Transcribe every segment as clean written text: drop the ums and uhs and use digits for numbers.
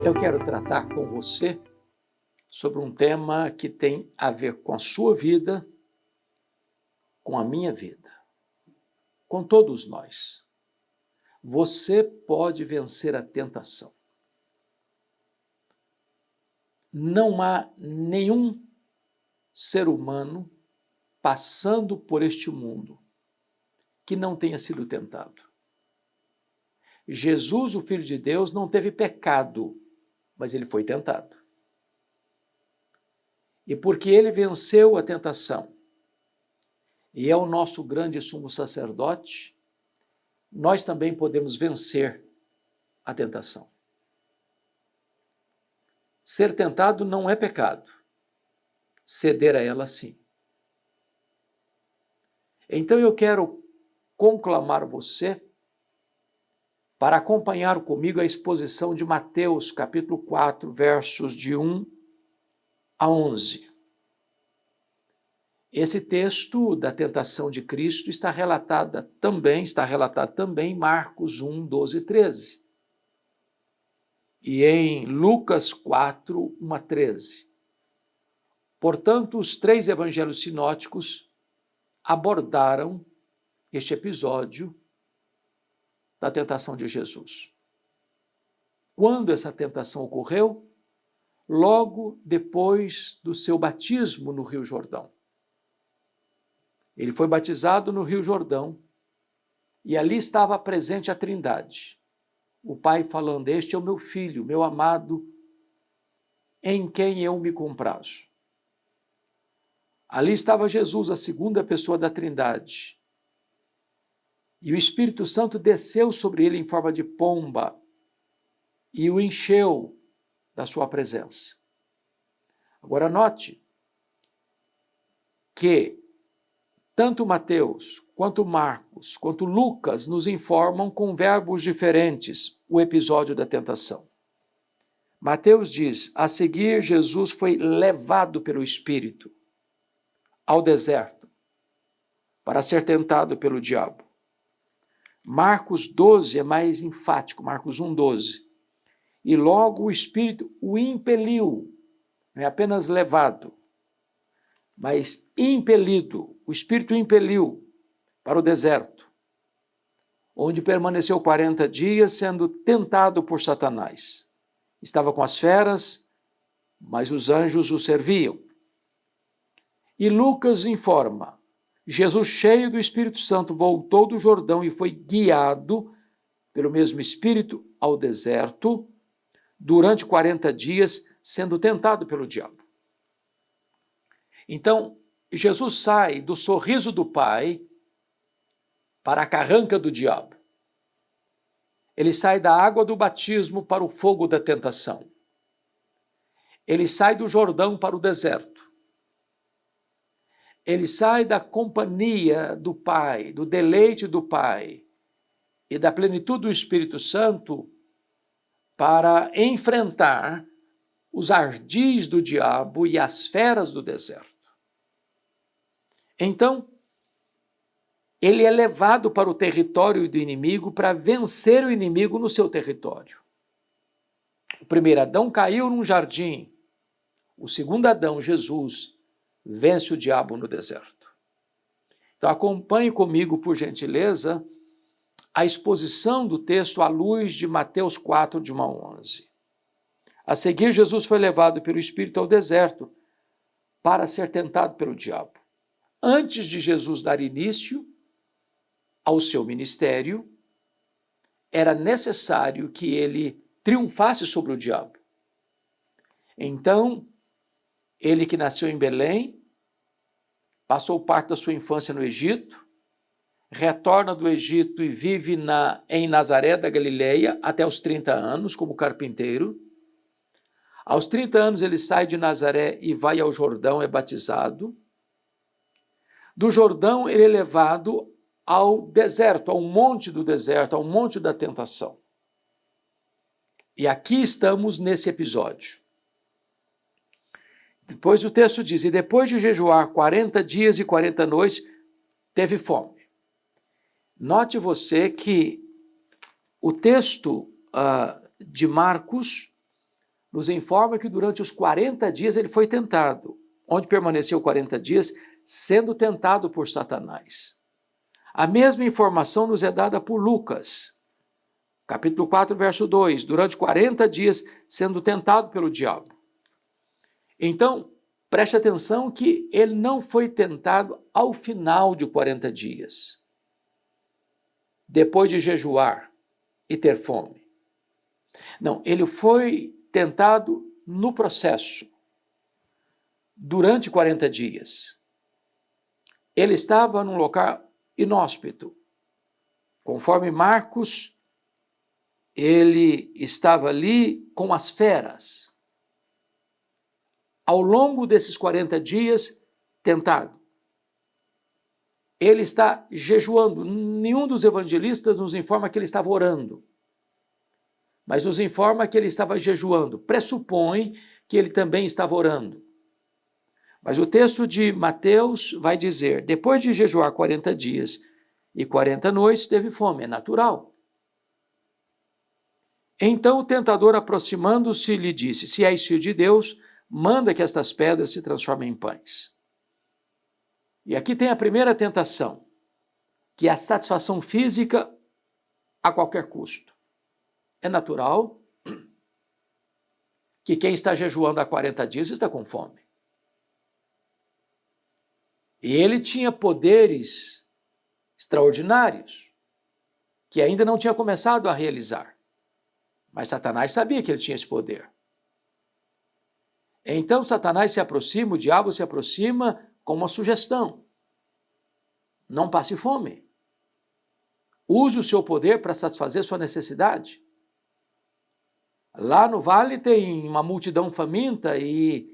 Eu quero tratar com você sobre um tema que tem a ver com a sua vida, com a minha vida, com todos nós. Você pode vencer a tentação. Não há nenhum ser humano passando por este mundo que não tenha sido tentado. Jesus, o Filho de Deus, não teve pecado, mas ele foi tentado. E porque ele venceu a tentação e é o nosso grande sumo sacerdote, nós também podemos vencer a tentação. Ser tentado não é pecado, ceder a ela sim. Então eu quero conclamar você para acompanhar comigo a exposição de Mateus, capítulo 4, versos de 1 a 11. Esse texto da tentação de Cristo está relatado também em Marcos 1, 12 e 13. E em Lucas 4, 1 a 13. Portanto, os três evangelhos sinóticos abordaram este episódio da tentação de Jesus. Quando essa tentação ocorreu? Logo depois do seu batismo no Rio Jordão. Ele foi batizado no Rio Jordão e ali estava presente a Trindade. O Pai falando: "Este é o meu Filho, meu amado, em quem eu me comprazo." Ali estava Jesus, a segunda pessoa da Trindade. E o Espírito Santo desceu sobre ele em forma de pomba e o encheu da sua presença. Agora note que tanto Mateus, quanto Marcos, quanto Lucas nos informam com verbos diferentes o episódio da tentação. Mateus diz: a seguir Jesus foi levado pelo Espírito ao deserto para ser tentado pelo diabo. Marcos 12 é mais enfático, Marcos 1, 12. E logo o Espírito o impeliu, não é apenas levado, mas impelido, o Espírito impeliu para o deserto, onde permaneceu 40 dias sendo tentado por Satanás. Estava com as feras, mas os anjos o serviam. E Lucas informa: Jesus, cheio do Espírito Santo, voltou do Jordão e foi guiado pelo mesmo Espírito ao deserto durante 40 dias, sendo tentado pelo diabo. Então, Jesus sai do sorriso do Pai para a carranca do diabo. Ele sai da água do batismo para o fogo da tentação. Ele sai do Jordão para o deserto. Ele sai da companhia do Pai, do deleite do Pai e da plenitude do Espírito Santo para enfrentar os ardis do diabo e as feras do deserto. Então, ele é levado para o território do inimigo para vencer o inimigo no seu território. O primeiro Adão caiu num jardim. O segundo Adão, Jesus, vence o diabo no deserto. Então acompanhe comigo, por gentileza, a exposição do texto à luz de Mateus 4, de 1 a 11. A seguir, Jesus foi levado pelo Espírito ao deserto para ser tentado pelo diabo. Antes de Jesus dar início ao seu ministério, era necessário que ele triunfasse sobre o diabo. Então, ele que nasceu em Belém, passou parte da sua infância no Egito, retorna do Egito e vive em Nazaré da Galileia até os 30 anos como carpinteiro. Aos 30 anos ele sai de Nazaré e vai ao Jordão, é batizado. Do Jordão ele é levado ao deserto, ao monte do deserto, ao monte da tentação. E aqui estamos nesse episódio. Depois o texto diz: e depois de jejuar 40 dias e 40 noites, teve fome. Note você que o texto de Marcos nos informa que durante os 40 dias ele foi tentado, onde permaneceu 40 dias, sendo tentado por Satanás. A mesma informação nos é dada por Lucas, capítulo 4, verso 2, durante 40 dias sendo tentado pelo diabo. Então, preste atenção que ele não foi tentado ao final de 40 dias, depois de jejuar e ter fome. Não, ele foi tentado no processo, durante 40 dias. Ele estava num local inóspito. Conforme Marcos, ele estava ali com as feras. Ao longo desses 40 dias, tentado. Ele está jejuando. Nenhum dos evangelistas nos informa que ele estava orando, mas nos informa que ele estava jejuando. Pressupõe que ele também estava orando. Mas o texto de Mateus vai dizer, depois de jejuar 40 dias e 40 noites, teve fome, é natural. Então o tentador, aproximando-se, lhe disse, se és filho de Deus, manda que estas pedras se transformem em pães. E aqui tem a primeira tentação, que é a satisfação física a qualquer custo. É natural que quem está jejuando há 40 dias está com fome. E ele tinha poderes extraordinários, que ainda não tinha começado a realizar. Mas Satanás sabia que ele tinha esse poder. Então Satanás se aproxima, o diabo se aproxima com uma sugestão. Não passe fome. Use o seu poder para satisfazer sua necessidade. Lá no vale tem uma multidão faminta e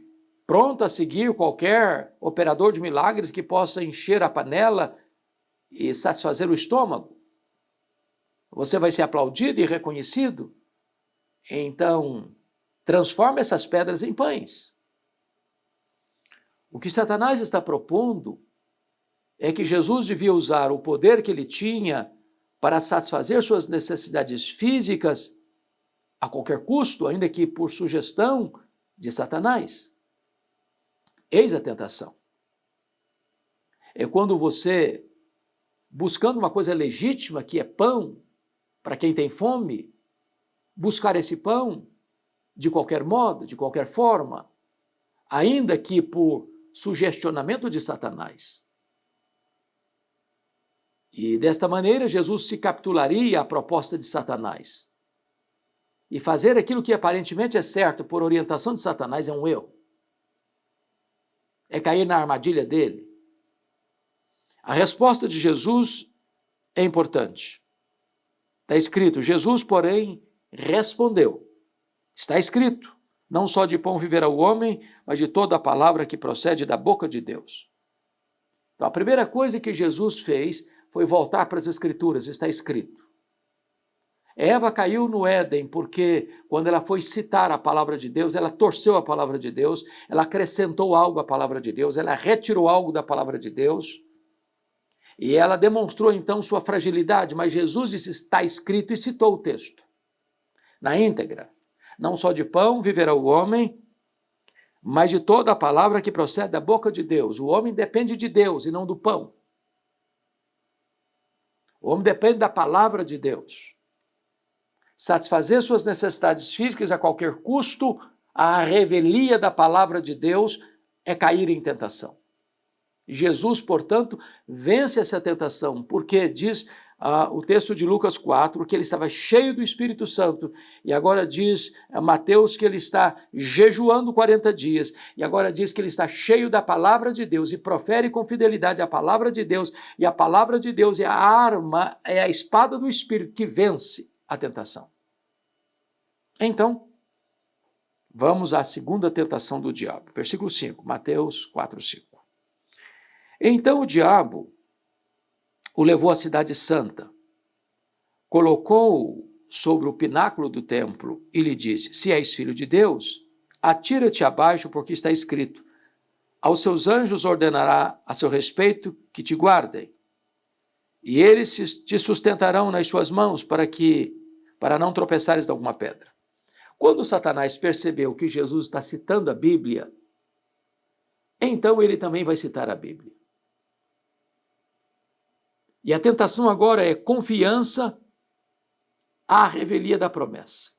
pronta a seguir qualquer operador de milagres que possa encher a panela e satisfazer o estômago. Você vai ser aplaudido e reconhecido? Então, transforma essas pedras em pães. O que Satanás está propondo é que Jesus devia usar o poder que ele tinha para satisfazer suas necessidades físicas a qualquer custo, ainda que por sugestão de Satanás. Eis a tentação. É quando você, buscando uma coisa legítima, que é pão, para quem tem fome, buscar esse pão de qualquer modo, de qualquer forma, ainda que por sugestionamento de Satanás. E desta maneira Jesus se capitularia à proposta de Satanás. E fazer aquilo que aparentemente é certo por orientação de Satanás é um erro. É cair na armadilha dele. A resposta de Jesus é importante. Está escrito, Jesus, porém, respondeu. Está escrito, não só de pão viverá o homem, mas de toda a palavra que procede da boca de Deus. Então, a primeira coisa que Jesus fez foi voltar para as Escrituras, está escrito. Eva caiu no Éden porque, quando ela foi citar a palavra de Deus, ela torceu a palavra de Deus, ela acrescentou algo à palavra de Deus, ela retirou algo da palavra de Deus, e ela demonstrou então sua fragilidade, mas Jesus disse, está escrito, e citou o texto, na íntegra. Não só de pão viverá o homem, mas de toda a palavra que procede da boca de Deus. O homem depende de Deus e não do pão. O homem depende da palavra de Deus. Satisfazer suas necessidades físicas a qualquer custo, a revelia da palavra de Deus é cair em tentação. Jesus, portanto, vence essa tentação, porque diz o texto de Lucas 4, que ele estava cheio do Espírito Santo, e agora diz Mateus que ele está jejuando 40 dias, e agora diz que ele está cheio da palavra de Deus, e profere com fidelidade a palavra de Deus, e a palavra de Deus é a arma, é a espada do Espírito que vence a tentação. Então, vamos à segunda tentação do diabo. Versículo 5, Mateus 4, 5. Então o diabo o levou à cidade santa, colocou-o sobre o pináculo do templo e lhe disse, se és filho de Deus, atira-te abaixo, porque está escrito, aos seus anjos ordenará a seu respeito que te guardem, e eles te sustentarão nas suas mãos para não tropeçares de alguma pedra. Quando Satanás percebeu que Jesus está citando a Bíblia, então ele também vai citar a Bíblia. E a tentação agora é confiança à revelia da promessa.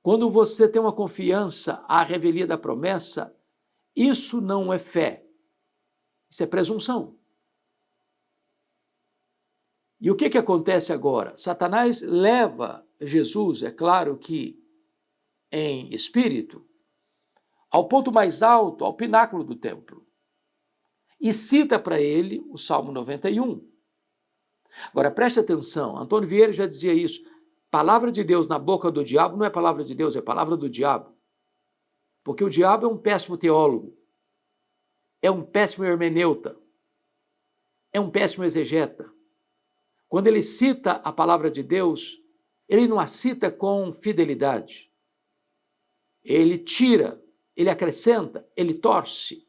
Quando você tem uma confiança à revelia da promessa, isso não é fé, isso é presunção. E o que acontece agora? Satanás leva Jesus, é claro que em espírito, ao ponto mais alto, ao pináculo do templo, e cita para ele o Salmo 91. Agora, preste atenção, Antônio Vieira já dizia isso, palavra de Deus na boca do diabo não é palavra de Deus, é palavra do diabo. Porque o diabo é um péssimo teólogo, é um péssimo hermeneuta, é um péssimo exegeta. Quando ele cita a palavra de Deus, ele não a cita com fidelidade. Ele tira, ele acrescenta, ele torce.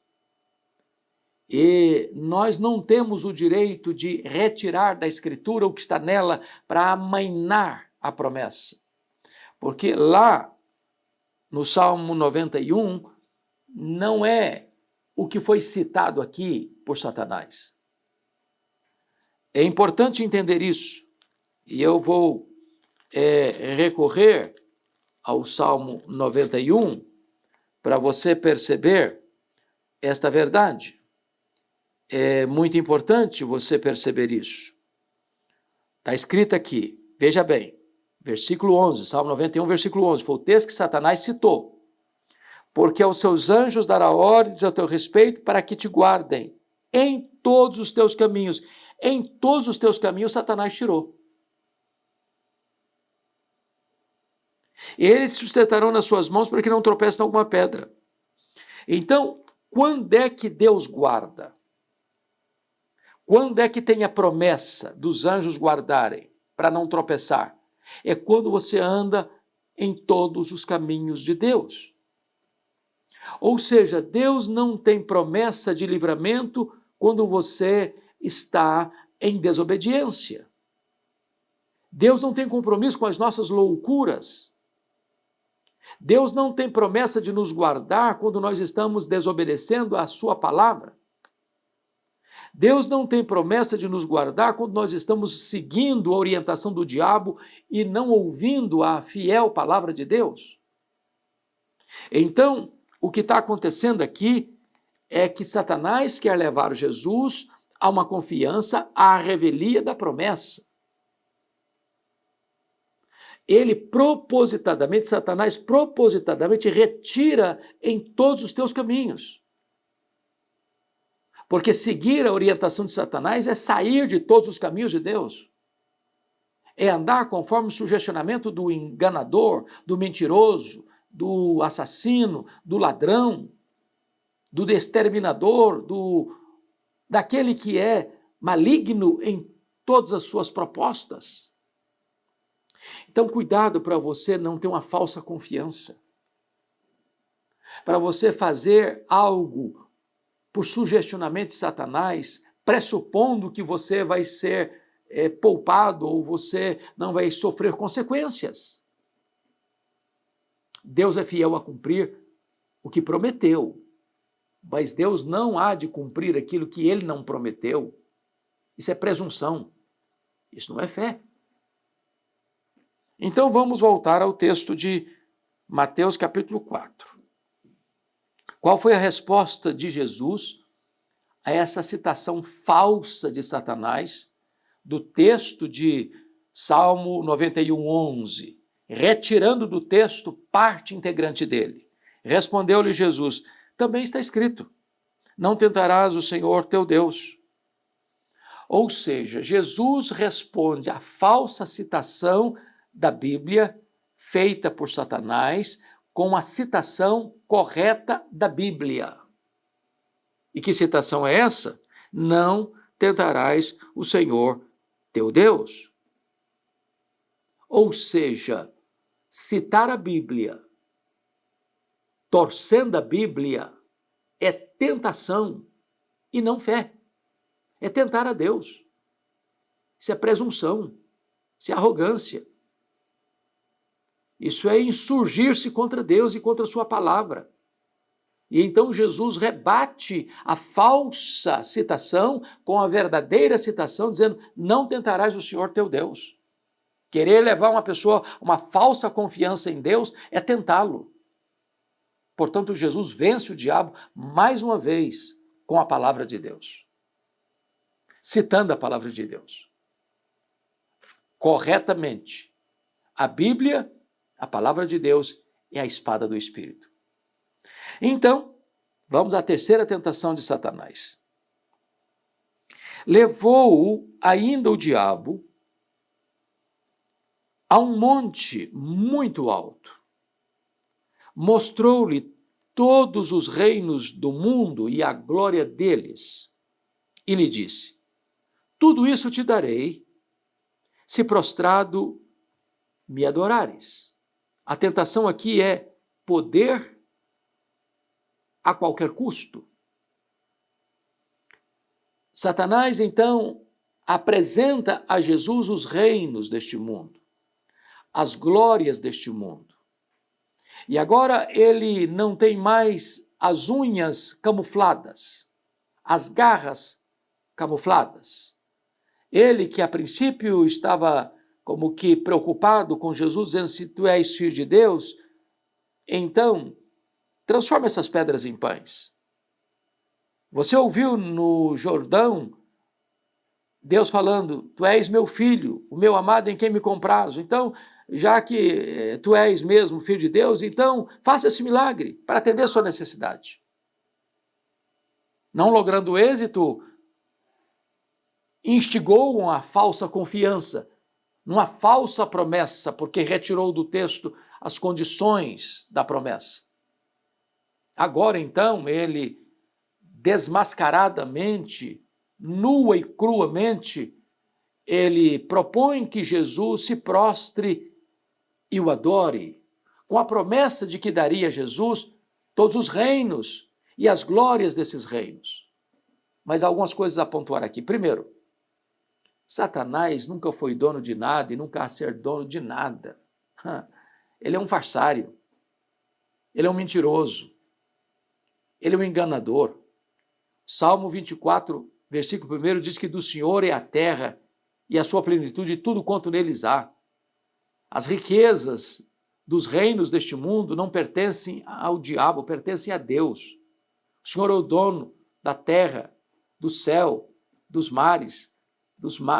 E nós não temos o direito de retirar da Escritura o que está nela para amainar a promessa. Porque lá, no Salmo 91, não é o que foi citado aqui por Satanás. É importante entender isso. E eu vou recorrer ao Salmo 91 para você perceber esta verdade. É muito importante você perceber isso. Está escrito aqui, veja bem, versículo 11, Salmo 91, versículo 11, foi o texto que Satanás citou. Porque aos seus anjos dará ordens a teu respeito para que te guardem em todos os teus caminhos. Em todos os teus caminhos Satanás tirou. Eles sustentarão nas suas mãos para que não tropece em alguma pedra. Então, quando é que Deus guarda? Quando é que tem a promessa dos anjos guardarem para não tropeçar? É quando você anda em todos os caminhos de Deus. Ou seja, Deus não tem promessa de livramento quando você está em desobediência. Deus não tem compromisso com as nossas loucuras. Deus não tem promessa de nos guardar quando nós estamos desobedecendo a sua palavra. Deus não tem promessa de nos guardar quando nós estamos seguindo a orientação do diabo e não ouvindo a fiel palavra de Deus. Então, o que está acontecendo aqui é que Satanás quer levar Jesus a uma confiança à revelia da promessa. Satanás propositadamente retira em todos os teus caminhos. Porque seguir a orientação de Satanás é sair de todos os caminhos de Deus. É andar conforme o sugestionamento do enganador, do mentiroso, do assassino, do ladrão, do exterminador, daquele que é maligno em todas as suas propostas. Então, cuidado para você não ter uma falsa confiança. Para você fazer algo por sugestionamento de Satanás, pressupondo que você vai ser poupado ou você não vai sofrer consequências. Deus é fiel a cumprir o que prometeu, mas Deus não há de cumprir aquilo que ele não prometeu. Isso é presunção, isso não é fé. Então vamos voltar ao texto de Mateus capítulo 4. Qual foi a resposta de Jesus a essa citação falsa de Satanás do texto de Salmo 91, 11, retirando do texto parte integrante dele? Respondeu-lhe Jesus, também está escrito, não tentarás o Senhor teu Deus. Ou seja, Jesus responde à falsa citação da Bíblia feita por Satanás com a citação correta da Bíblia. E que citação é essa? Não tentarás o Senhor teu Deus. Ou seja, citar a Bíblia, torcendo a Bíblia, é tentação e não fé. É tentar a Deus. Isso é presunção, isso é arrogância. Isso é insurgir-se contra Deus e contra a sua palavra. E então Jesus rebate a falsa citação com a verdadeira citação, dizendo: não tentarás o Senhor teu Deus. Querer levar uma pessoa a uma falsa confiança em Deus é tentá-lo. Portanto, Jesus vence o diabo mais uma vez com a palavra de Deus, citando a palavra de Deus corretamente. A Bíblia, a palavra de Deus, é a espada do Espírito. Então, vamos à terceira tentação de Satanás. Levou-o ainda o diabo a um monte muito alto, mostrou-lhe todos os reinos do mundo e a glória deles, e lhe disse: tudo isso te darei, se prostrado me adorares. A tentação aqui é poder a qualquer custo. Satanás, então, apresenta a Jesus os reinos deste mundo, as glórias deste mundo. E agora ele não tem mais as unhas camufladas, as garras camufladas. Ele que a princípio estava como que preocupado com Jesus, dizendo: se tu és filho de Deus, então transforma essas pedras em pães. Você ouviu no Jordão Deus falando: tu és meu filho, o meu amado em quem me comprazo. Então, já que tu és mesmo filho de Deus, então faça esse milagre para atender a sua necessidade. Não logrando êxito, instigou uma falsa confiança, numa falsa promessa, porque retirou do texto as condições da promessa. Agora, então, ele desmascaradamente, nua e cruamente, ele propõe que Jesus se prostre e o adore, com a promessa de que daria a Jesus todos os reinos e as glórias desses reinos. Mas algumas coisas a pontuar aqui. Primeiro, Satanás nunca foi dono de nada e nunca há ser dono de nada. Ele é um farsário, ele é um mentiroso, ele é um enganador. Salmo 24, versículo 1 diz que do Senhor é a terra e a sua plenitude e tudo quanto neles há. As riquezas dos reinos deste mundo não pertencem ao diabo, pertencem a Deus. O Senhor é o dono da terra, do céu, dos mares,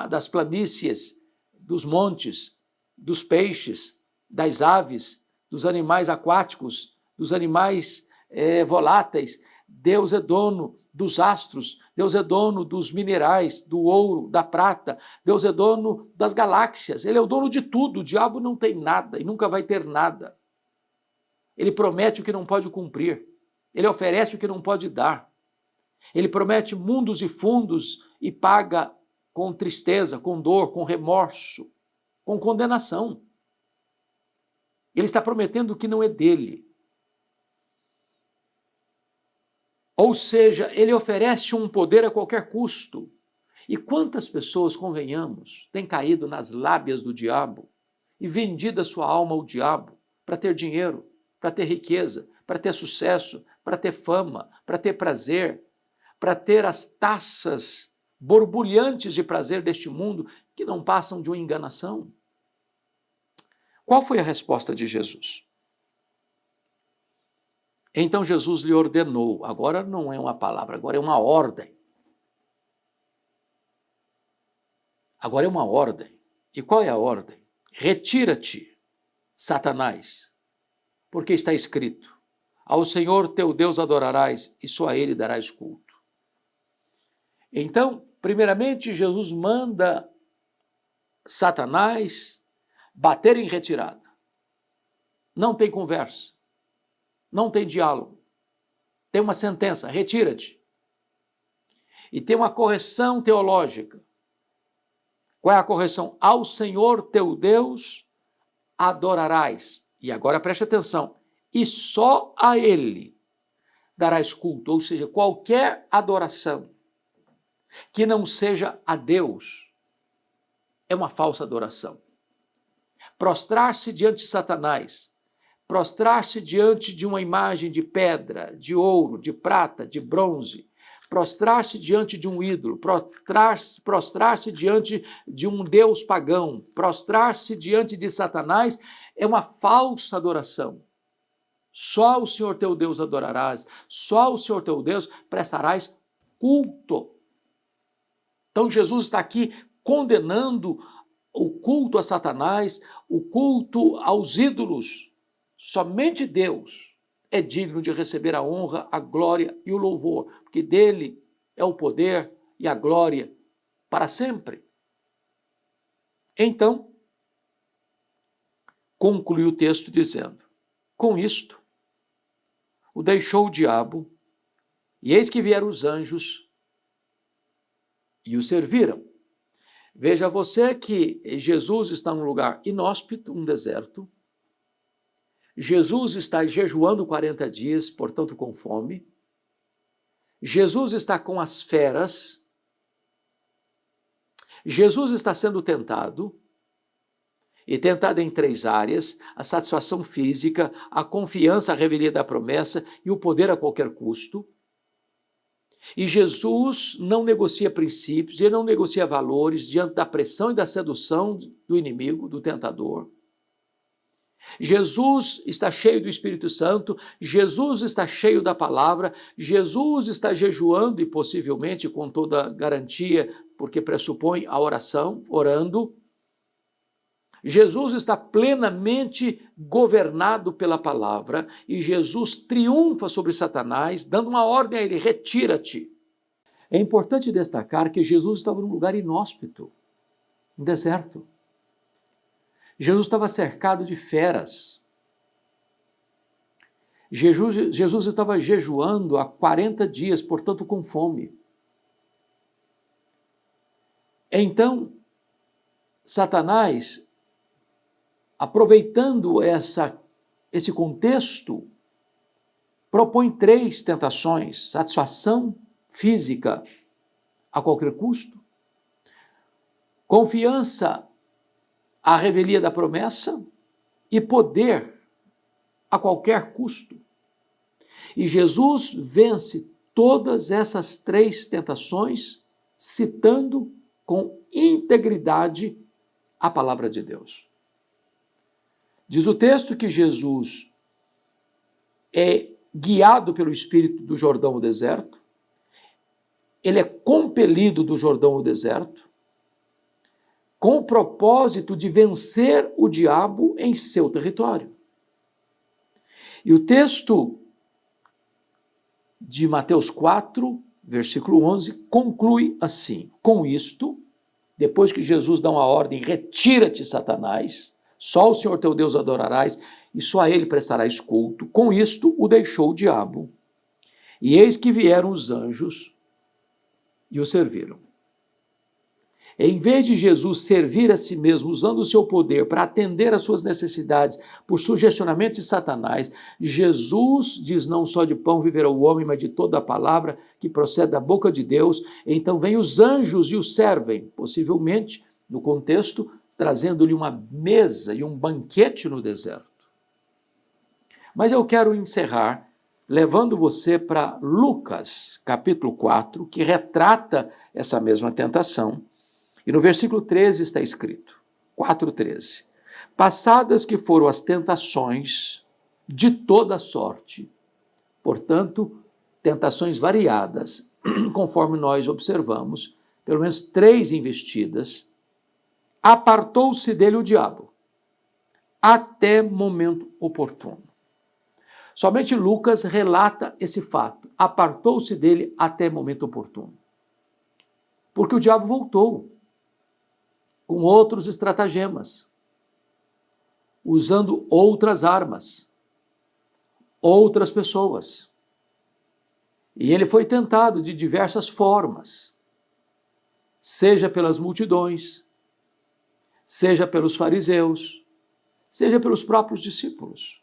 das planícies, dos montes, dos peixes, das aves, dos animais aquáticos, dos animais voláteis. Deus é dono dos astros, Deus é dono dos minerais, do ouro, da prata, Deus é dono das galáxias, Ele é o dono de tudo. O diabo não tem nada e nunca vai ter nada. Ele promete o que não pode cumprir, ele oferece o que não pode dar, ele promete mundos e fundos e paga com tristeza, com dor, com remorso, com condenação. Ele está prometendo o que não é dele. Ou seja, ele oferece um poder a qualquer custo. E quantas pessoas, convenhamos, têm caído nas lábias do diabo e vendido a sua alma ao diabo para ter dinheiro, para ter riqueza, para ter sucesso, para ter fama, para ter prazer, para ter as taças borbulhantes de prazer deste mundo que não passam de uma enganação? Qual foi a resposta de Jesus? Então Jesus lhe ordenou, agora não é uma palavra, agora é uma ordem. Agora é uma ordem. E qual é a ordem? Retira-te, Satanás, porque está escrito: ao Senhor teu Deus adorarás e só a ele darás culto. Então, primeiramente, Jesus manda Satanás bater em retirada. Não tem conversa, não tem diálogo. Tem uma sentença: retira-te. E tem uma correção teológica. Qual é a correção? Ao Senhor teu Deus adorarás. E agora preste atenção. E só a Ele darás culto. Ou seja, qualquer adoração que não seja a Deus é uma falsa adoração. prostrar-se diante de Satanás, prostrar-se diante de uma imagem de pedra, de ouro, de prata, de bronze, prostrar-se diante de um ídolo, prostrar-se diante de um deus pagão, prostrar-se diante de Satanás é uma falsa adoração. Só o Senhor teu Deus adorarás, só o Senhor teu Deus prestarás culto. Então Jesus está aqui condenando o culto a Satanás, o culto aos ídolos. Somente Deus é digno de receber a honra, a glória e o louvor, porque dele é o poder e a glória para sempre. Então, conclui o texto dizendo: com isto, o deixou o diabo, e eis que vieram os anjos e o serviram. Veja você que Jesus está num lugar inóspito, um deserto. Jesus está jejuando 40 dias, portanto com fome. Jesus está com as feras. Jesus está sendo tentado, e tentado em 3 áreas: a satisfação física, a confiança, a revelia da promessa e o poder a qualquer custo. E Jesus não negocia princípios, ele não negocia valores diante da pressão e da sedução do inimigo, do tentador. Jesus está cheio do Espírito Santo, Jesus está cheio da palavra, Jesus está jejuando e possivelmente com toda garantia, porque pressupõe a oração, orando. Jesus está plenamente governado pela palavra e Jesus triunfa sobre Satanás, dando uma ordem a ele: retira-te. É importante destacar que Jesus estava num lugar inóspito, um deserto. Jesus estava cercado de feras. Jesus estava jejuando há 40 dias, portanto com fome. Então, Satanás, aproveitando esse contexto, propõe 3 tentações: satisfação física a qualquer custo, confiança à revelia da promessa e poder a qualquer custo. E Jesus vence todas essas 3 tentações citando com integridade a palavra de Deus. Diz o texto que Jesus é guiado pelo Espírito do Jordão ao deserto, ele é compelido do Jordão ao deserto, com o propósito de vencer o diabo em seu território. E o texto de Mateus 4, versículo 11, conclui assim: com isto, depois que Jesus dá uma ordem: retira-te, Satanás, só o Senhor teu Deus adorarás, e só a ele prestarás culto. Com isto o deixou o diabo, e eis que vieram os anjos e o serviram. Em vez de Jesus servir a si mesmo, usando o seu poder para atender às suas necessidades por sugestionamento de Satanás, Jesus diz: não só de pão viverá o homem, mas de toda a palavra que procede da boca de Deus. Então vêm os anjos e o servem, possivelmente, no contexto, trazendo-lhe uma mesa e um banquete no deserto. Mas eu quero encerrar levando você para Lucas, capítulo 4, que retrata essa mesma tentação. E no versículo 13 está escrito, 4:13, passadas que foram as tentações de toda sorte, portanto, tentações variadas, conforme nós observamos, pelo menos 3 investidas, apartou-se dele o diabo, até momento oportuno. Somente Lucas relata esse fato, apartou-se dele até momento oportuno. Porque o diabo voltou, com outros estratagemas, usando outras armas, outras pessoas. E ele foi tentado de diversas formas, seja pelas multidões, seja pelos fariseus, seja pelos próprios discípulos.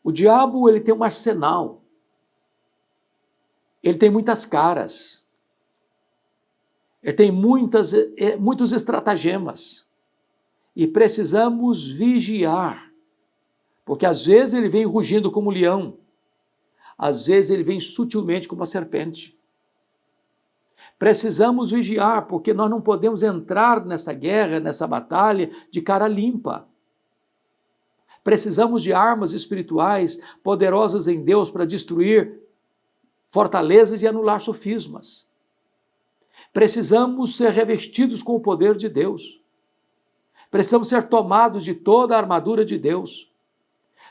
O diabo, ele tem um arsenal, ele tem muitas caras, ele tem muitos estratagemas. e precisamos vigiar, porque às vezes ele vem rugindo como um leão, às vezes ele vem sutilmente como uma serpente. Precisamos vigiar, porque nós não podemos entrar nessa guerra, nessa batalha, de cara limpa. Precisamos de armas espirituais poderosas em Deus para destruir fortalezas e anular sofismas. Precisamos ser revestidos com o poder de Deus. Precisamos ser tomados de toda a armadura de Deus.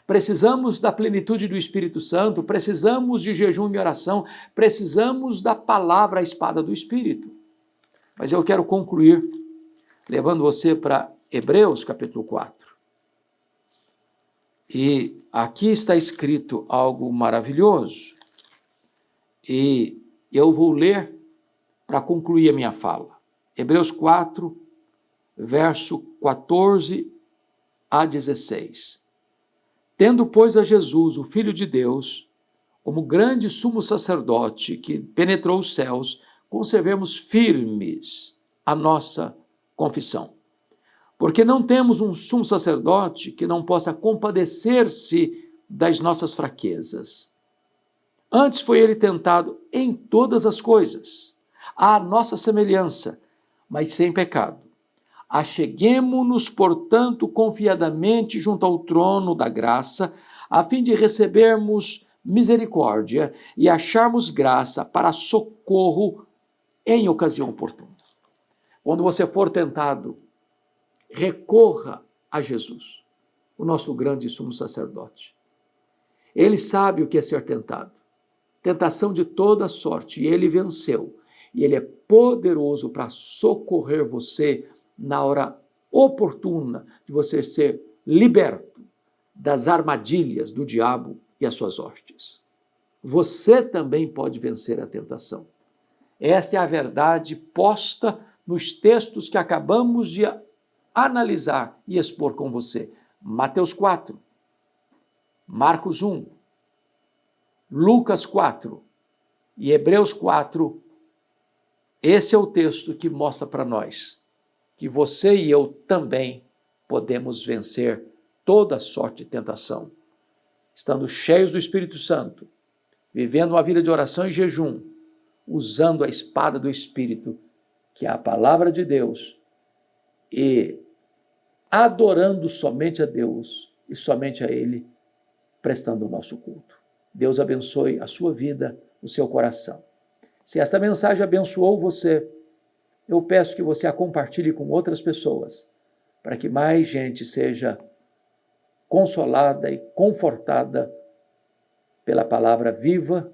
Precisamos da plenitude do Espírito Santo, precisamos de jejum e oração, precisamos da palavra, a espada do Espírito. Mas eu quero concluir levando você para Hebreus capítulo 4. E aqui está escrito algo maravilhoso. E eu vou ler para concluir a minha fala. Hebreus 4, verso 14 a 16. Tendo, pois, a Jesus, o Filho de Deus, como grande sumo sacerdote que penetrou os céus, conservemos firmes a nossa confissão. Porque não temos um sumo sacerdote que não possa compadecer-se das nossas fraquezas. Antes foi ele tentado em todas as coisas, à nossa semelhança, mas sem pecado. Acheguemo-nos, portanto, confiadamente junto ao trono da graça, a fim de recebermos misericórdia e acharmos graça para socorro em ocasião oportuna. Quando você for tentado, recorra a Jesus, o nosso grande sumo sacerdote. Ele sabe o que é ser tentado. Tentação de toda sorte, e ele venceu. E ele é poderoso para socorrer você na hora oportuna de você ser liberto das armadilhas do diabo e as suas hostes. Você também pode vencer a tentação. Esta é a verdade posta nos textos que acabamos de analisar e expor com você. Mateus 4, Marcos 1, Lucas 4 e Hebreus 4. Esse é o texto que mostra para nós que você e eu também podemos vencer toda sorte de tentação, estando cheios do Espírito Santo, vivendo uma vida de oração e jejum, usando a espada do Espírito, que é a palavra de Deus, e adorando somente a Deus e somente a Ele, prestando o nosso culto. Deus abençoe a sua vida, o seu coração. Se esta mensagem abençoou você, eu peço que você a compartilhe com outras pessoas, para que mais gente seja consolada e confortada pela palavra viva